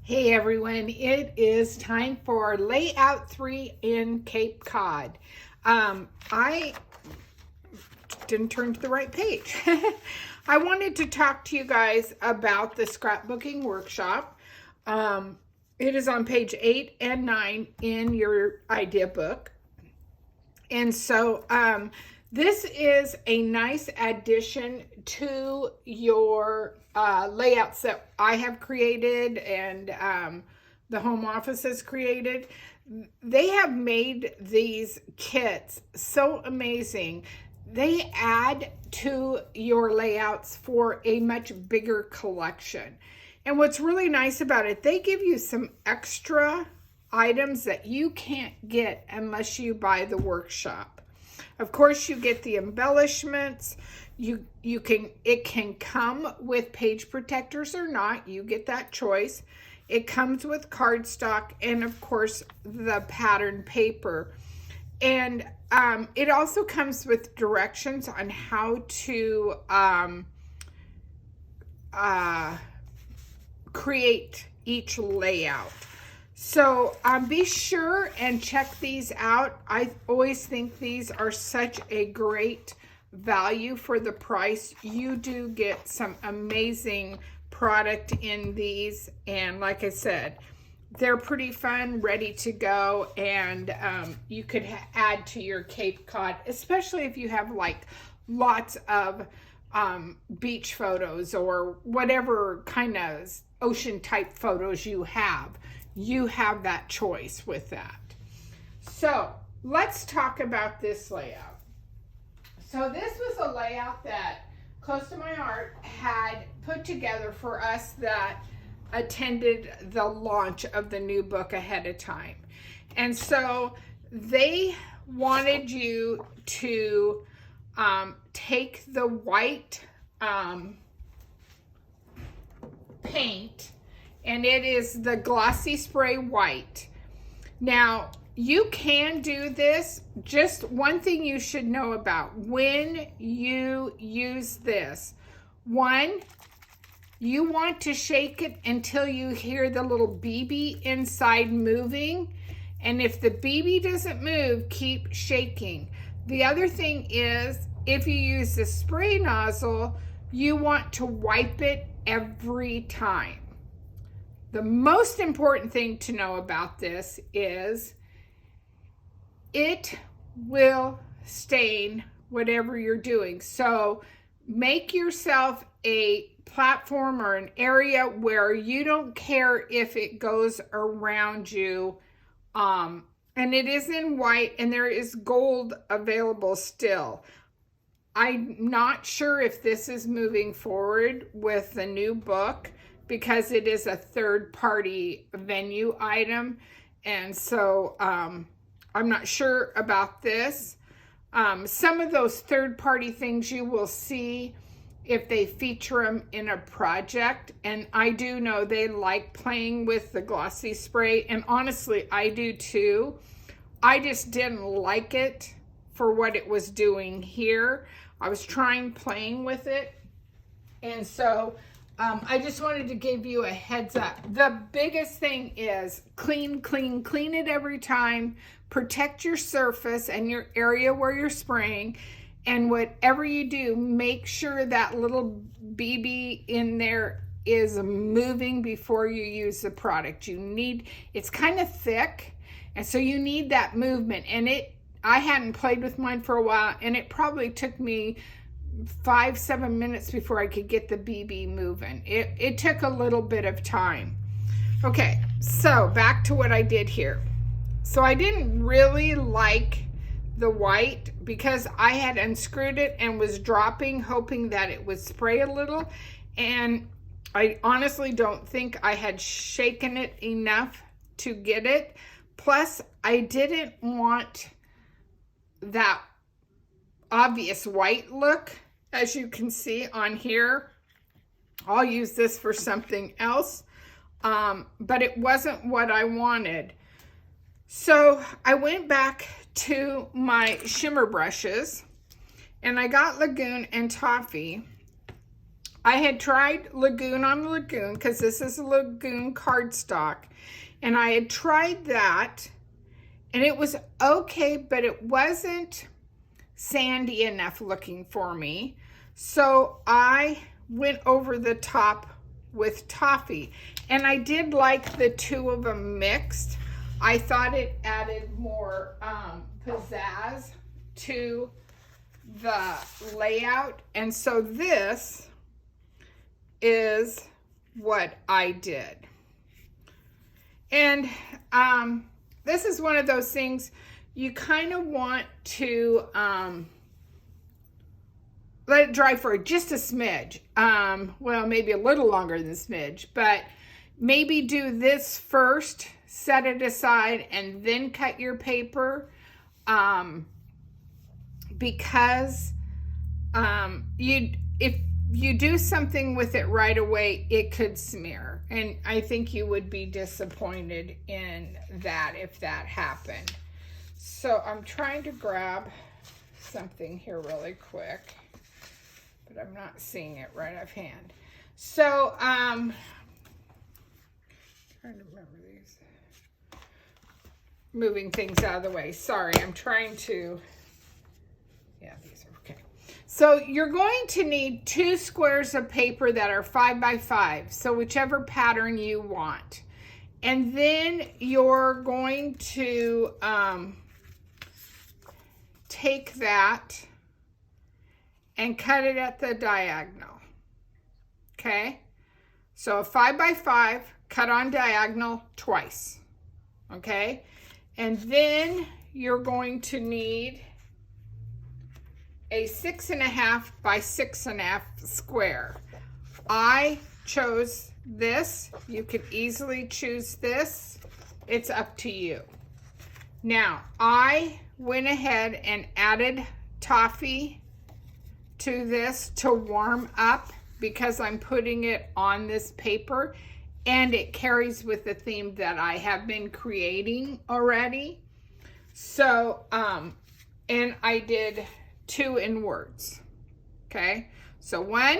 Hey everyone, it is time for Layout 3 in Cape Cod. I didn't turn to the right page. I wanted to talk to you guys about the scrapbooking workshop. It is on page 8 and 9 in your idea book. And so this is a nice addition to your layouts that I have created and the home office has created. They have made these kits so amazing. They add to your layouts for a much bigger collection. And what's really nice about it, they give you some extra items that you can't get unless you buy the workshop. Of course, you get the embellishments. It can come with page protectors or not. You get that choice. It comes with cardstock and of course the pattern paper. And it also comes with directions on how to create each layout. So be sure and check these out. I always think these are such a great value for the price. You do get some amazing product in these, and like I said, they're pretty fun, ready to go, and you could add to your Cape Cod, especially if you have like lots of beach photos or whatever kind of ocean type photos you have. You have that choice with that. So let's talk about this layout. So this was a layout that Close to My Heart had put together for us that attended the launch of the new book ahead of time. And so they wanted you to take the white paint, and it is the Glossy Spray White. Now, you can do this. Just one thing you should know about when you use this. One, you want to shake it until you hear the little BB inside moving. And if the BB doesn't move, keep shaking. The other thing is, if you use the spray nozzle, you want to wipe it every time. The most important thing to know about this is it will stain whatever you're doing. So make yourself a platform or an area where you don't care if it goes around you. And it is in white, and there is gold available still. I'm not sure if this is moving forward with the new book, because it is a third-party venue item, and so I'm not sure about this. Some of those third-party things you will see if they feature them in a project, and I do know they like playing with the glossy spray, and honestly, I do too. I just didn't like it for what it was doing here. I was playing with it, and so I just wanted to give you a heads up. The biggest thing is clean it every time. Protect your surface and your area where you're spraying. And whatever you do, make sure that little BB in there is moving before you use the product. It's kind of thick, and so you need that movement. And I hadn't played with mine for a while, and it probably took me 5-7 minutes before I could get the BB moving. It took a little bit of time. Okay, so back to what I did here. So I didn't really like the white because I had unscrewed it and was dropping, hoping that it would spray a little, and I honestly don't think I had shaken it enough to get it. Plus, I didn't want that obvious white look. As you can see on here, I'll use this for something else, but it wasn't what I wanted. So I went back to my shimmer brushes, and I got Lagoon and Toffee, I had tried Lagoon on Lagoon because this is a Lagoon cardstock, and I had tried that, and it was okay, but it wasn't sandy enough looking for me. So I went over the top with Toffee, and I did like the two of them mixed. I thought it added more pizzazz to the layout, and so this is what I did. And this is one of those things you kind of want to let it dry for just a smidge. Well, maybe a little longer than a smidge, but maybe do this first, set it aside, and then cut your paper. Because if you do something with it right away, it could smear. And I think you would be disappointed in that if that happened. So I'm trying to grab something here really quick, but I'm not seeing it right offhand. So, trying to remember these. Moving things out of the way. Sorry, I'm trying to, yeah, these are okay. So you're going to need 2 squares of paper that are 5 by 5. So whichever pattern you want. And then you're going to take that and cut it at the diagonal. Okay? So a 5 by 5 cut on diagonal twice. Okay? And then you're going to need a 6.5 by 6.5 square. I chose this. You could easily choose this. It's up to you. Now, I went ahead and added toffee to this to warm up because I'm putting it on this paper, and it carries with the theme that I have been creating already. So, and I did 2 in words. Okay, so 1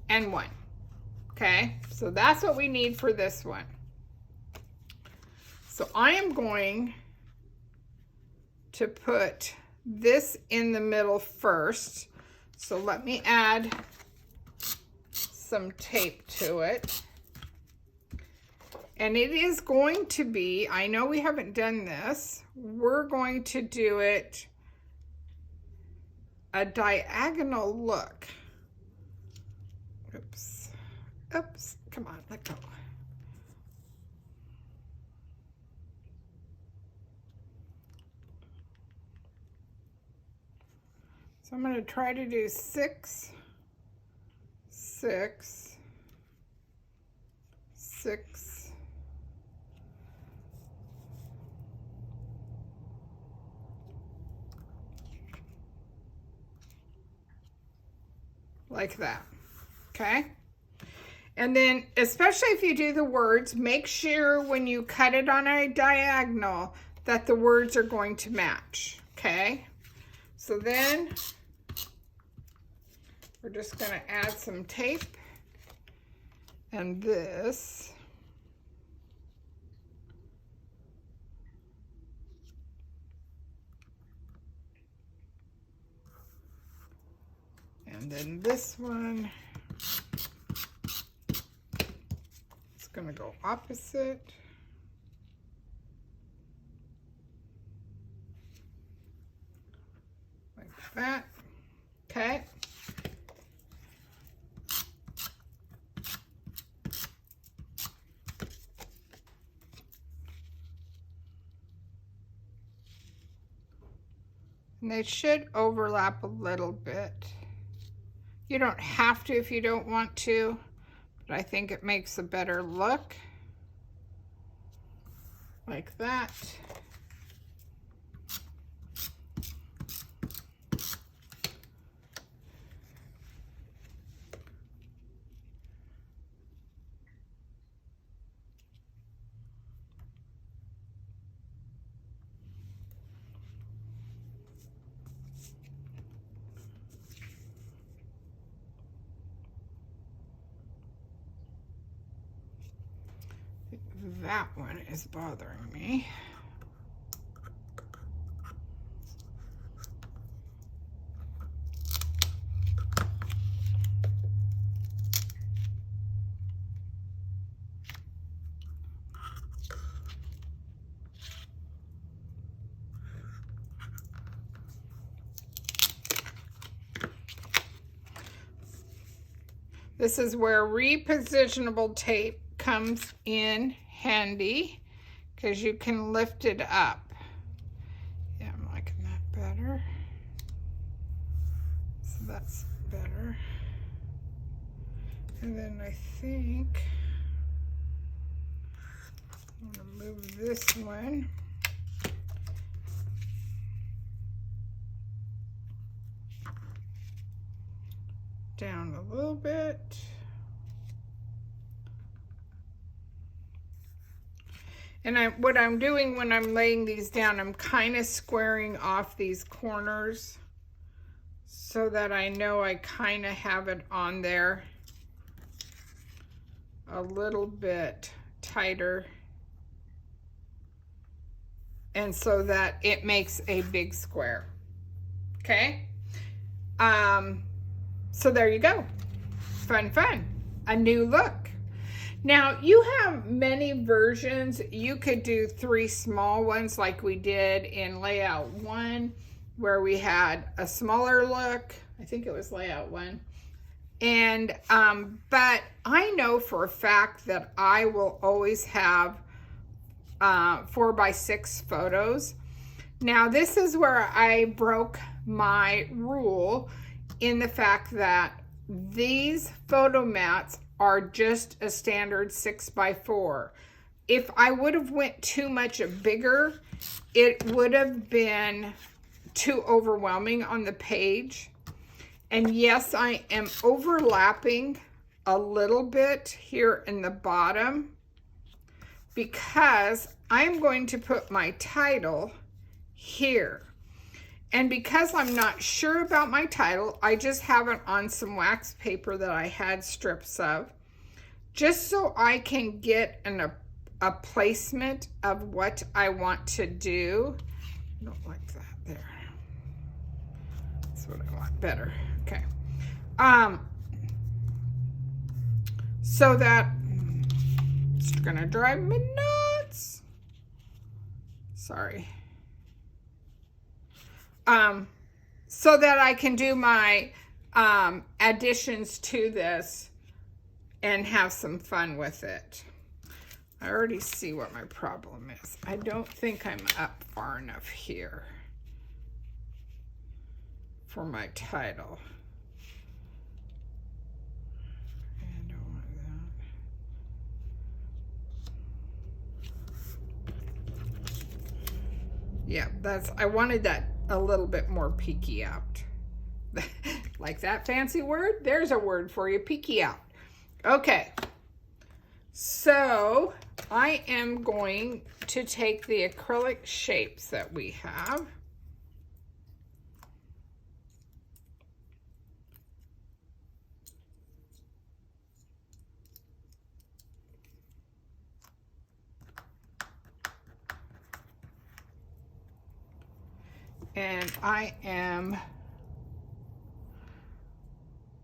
and 1. Okay, so that's what we need for this one. So I am going to put this in the middle first. So let me add some tape to it. And it is going to be, I know we haven't done this, we're going to do it a diagonal look. Oops. Oops. Come on, let go. So I'm going to try to do 6, 6, 6, like that. Okay? And then, especially if you do the words, make sure when you cut it on a diagonal that the words are going to match. Okay? So then we're just going to add some tape and this. And then this one is going to go opposite. Like that. Okay. And they should overlap a little bit. You don't have to if you don't want to, but I think it makes a better look. Like that. that one is bothering me. This is where repositionable tape comes in handy because you can lift it up. Yeah, I'm liking that better. So that's better. And then I think I'm going to move this one. Down a little bit. And what I'm doing when I'm laying these down, I'm kind of squaring off these corners so that I know I kind of have it on there a little bit tighter, and so that it makes a big square. Okay? So there you go. Fun, fun. A new look. Now, you have many versions. You could do 3 small ones like we did in layout 1, where we had a smaller look. I think it was layout 1. And, but I know for a fact that I will always have 4x6 photos. Now, this is where I broke my rule in the fact that these photo mats are just a standard 6x4. If I would have went too much bigger, it would have been too overwhelming on the page. And yes, I am overlapping a little bit here in the bottom because I'm going to put my title here. And because I'm not sure about my title, I just have it on some wax paper that I had strips of, just so I can get a placement of what I want to do. I don't like that there. That's what I want better. Okay. So that it's gonna drive me nuts. Sorry. So that I can do my additions to this and have some fun with it. I already see what my problem is. I don't think I'm up far enough here for my title. I don't want that. Yeah, I wanted that a little bit more peeky out. Like that fancy word? There's a word for you, peeky out. Okay, so I am going to take the acrylic shapes that we have. And I am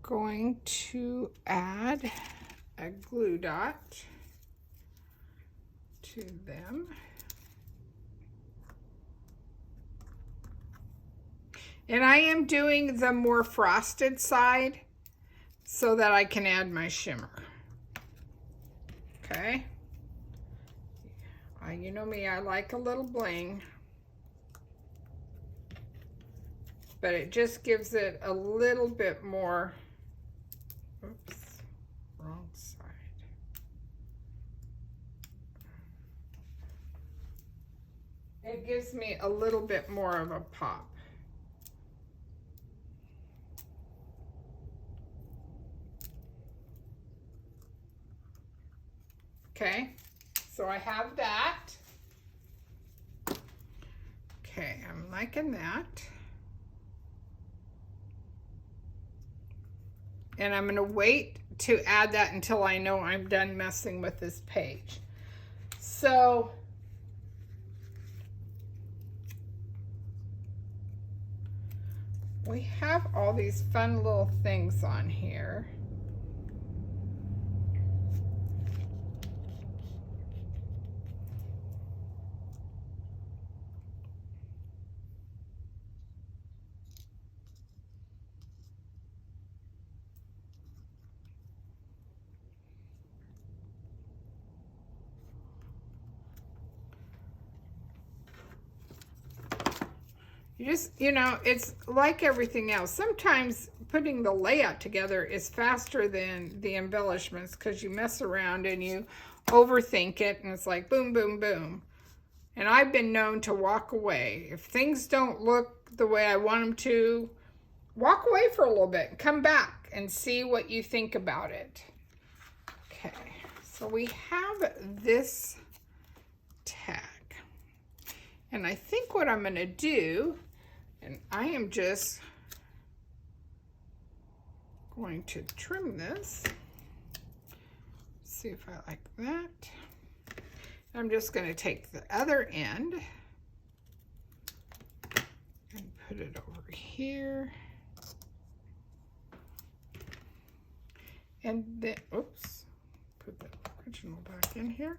going to add a glue dot to them. And I am doing the more frosted side so that I can add my shimmer. Okay. You know me, I like a little bling. But it just gives it a little bit more, oops, wrong side. It gives me a little bit more of a pop. Okay, so I have that. Okay, I'm liking that. And I'm going to wait to add that until I know I'm done messing with this page. So we have all these fun little things on here. You just, you know, it's like everything else. Sometimes putting the layout together is faster than the embellishments because you mess around and you overthink it and it's like boom, boom, boom. And I've been known to walk away. If things don't look the way I want them to, walk away for a little bit and come back and see what you think about it. Okay, so we have this tag. And I think what I'm going to do, and I am just going to trim this. See if I like that. I'm just going to take the other end and put it over here. And then, oops, put the original back in here.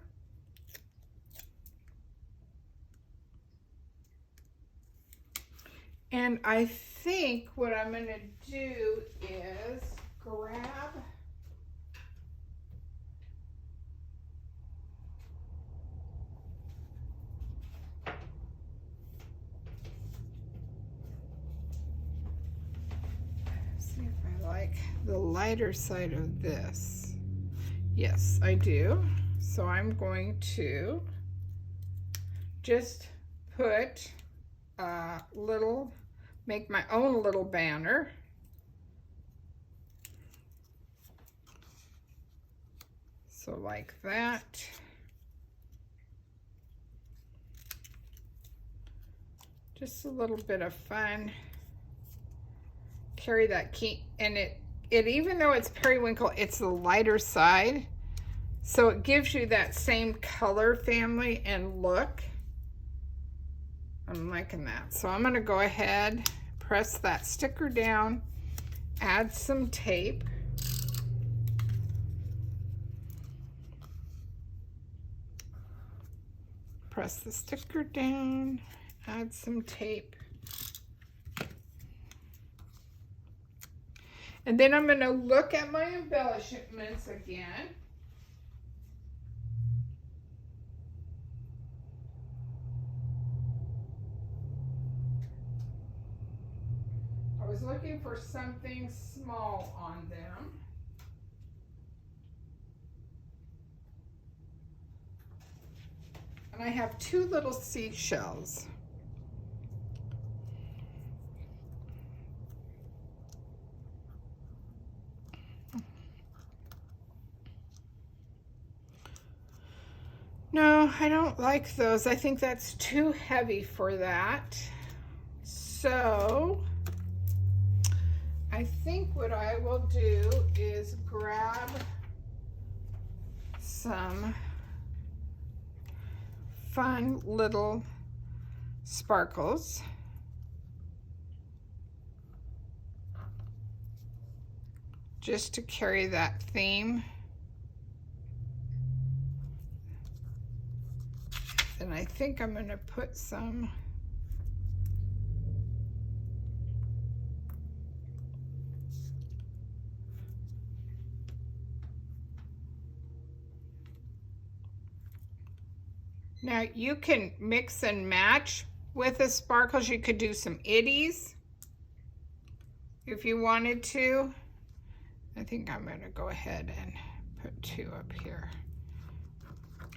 And I think what I'm going to do is grab see if I like the lighter side of this. Yes, I do. So I'm going to just put a little, make my own little banner. So like that. Just a little bit of fun. Carry that key, and it even though it's periwinkle, it's the lighter side. So it gives you that same color family and look. I'm liking that. So I'm going to go ahead, press that sticker down, add some tape. Press the sticker down, add some tape. And then I'm going to look at my embellishments again. I was looking for something small on them. And I have two little seashells. No, I don't like those. I think that's too heavy for that. So I think what I will do is grab some fun little sparkles. Just to carry that theme. And I think I'm going to put some now you can mix and match with the sparkles. You could do some itties if you wanted to. I think I'm going to go ahead and put two up here.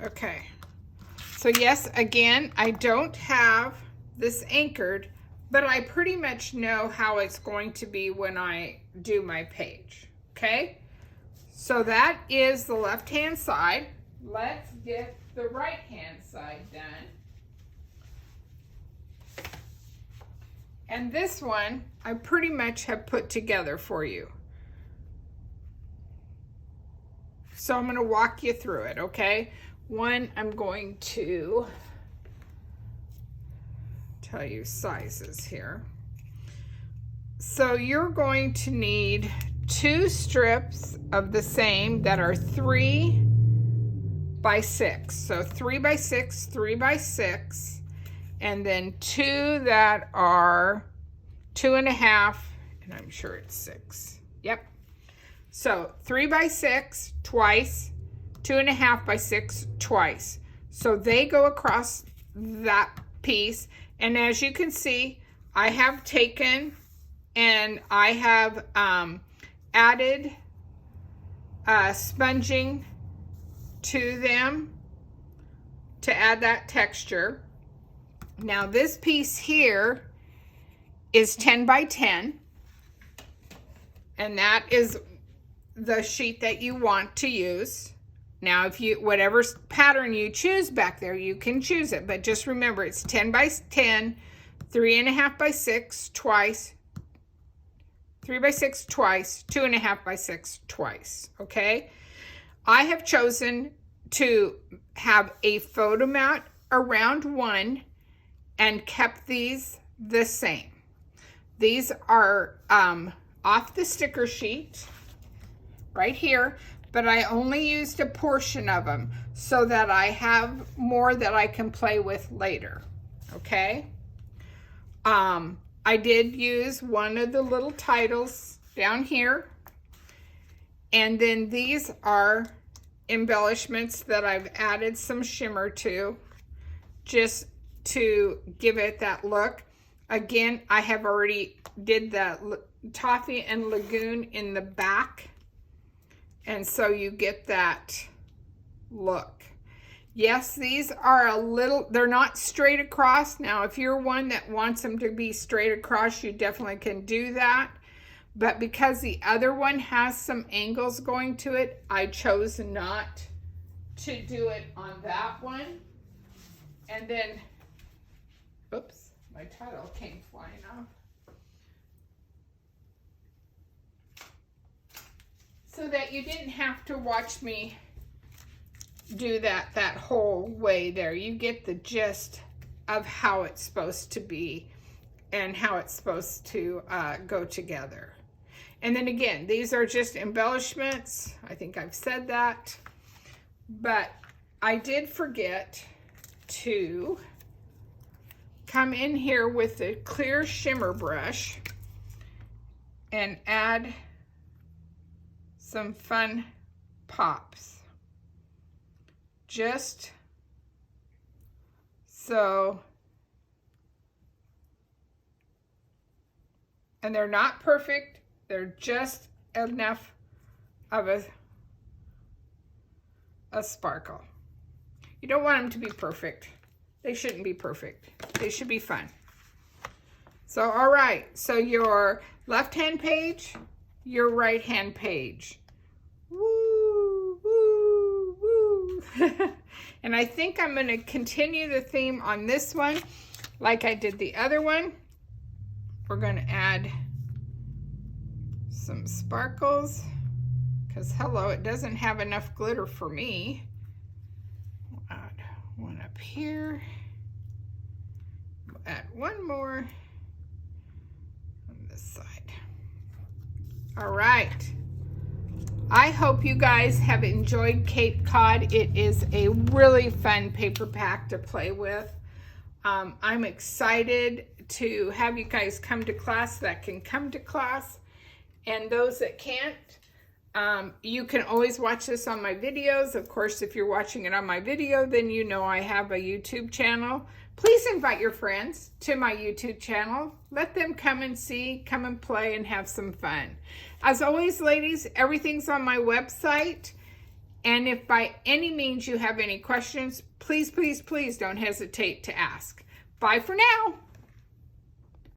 Okay. So yes, again, I don't have this anchored, but I pretty much know how it's going to be when I do my page, okay? So that is the left-hand side. Let's get the right-hand side done. And this one, I pretty much have put together for you. So I'm going to walk you through it, okay? one, I'm going to tell you sizes here. So you're going to need 2 strips of the same that are 3 by 6. So 3 by 6, 3 by 6, and then 2 that are 2.5, and I'm sure it's 6. Yep. So 3 by 6 twice, 2.5 by 6 twice. So they go across that piece. And as you can see, I have taken and I have added sponging to them to add that texture. Now this piece here is 10 by 10, and that is the sheet that you want to use. Now if you, whatever pattern you choose back there, you can choose it, but just remember it's 10 by 10, 3.5 by 6 twice, 3 by 6 twice, 2.5 by 6 twice, okay? I have chosen to have a photo mat around one and kept these the same. These are off the sticker sheet right here, but I only used a portion of them so that I have more that I can play with later, okay? I did use one of the little titles down here, and then these are embellishments that I've added some shimmer to, just to give it that look. Again, I have already did the toffee and lagoon in the back, and so you get that look. Yes, these are a little, they're not straight across. Now, if you're one that wants them to be straight across, you definitely can do that. But because the other one has some angles going to it, I chose not to do it on that one. And then, oops, my title came flying off. So that you didn't have to watch me do that whole way there. You get the gist of how it's supposed to be and how it's supposed to go together. And then again, these are just embellishments. I think I've said that, but I did forget to come in here with the clear shimmer brush and add some fun pops. Just so, and they're not perfect, they're just enough of a sparkle. You don't want them to be perfect. They shouldn't be perfect. They should be fun. So, all right, so your left-hand page, your right-hand page. Woo, woo, woo. And I think I'm going to continue the theme on this one like I did the other one. We're going to add some sparkles because, hello, it doesn't have enough glitter for me. We'll add one up here. We'll add one more on this side. All right. I hope you guys have enjoyed Cape Cod. It is a really fun paper pack to play with. I'm excited to have you guys come to class that can come to class, and those that can't, you can always watch this on my videos. Of course, if you're watching it on my video, then you know I have a YouTube channel. Please invite your friends to my YouTube channel. Let them come and see, come and play, and have some fun. As always, ladies, everything's on my website. And if by any means you have any questions, please, please, please don't hesitate to ask. Bye for now.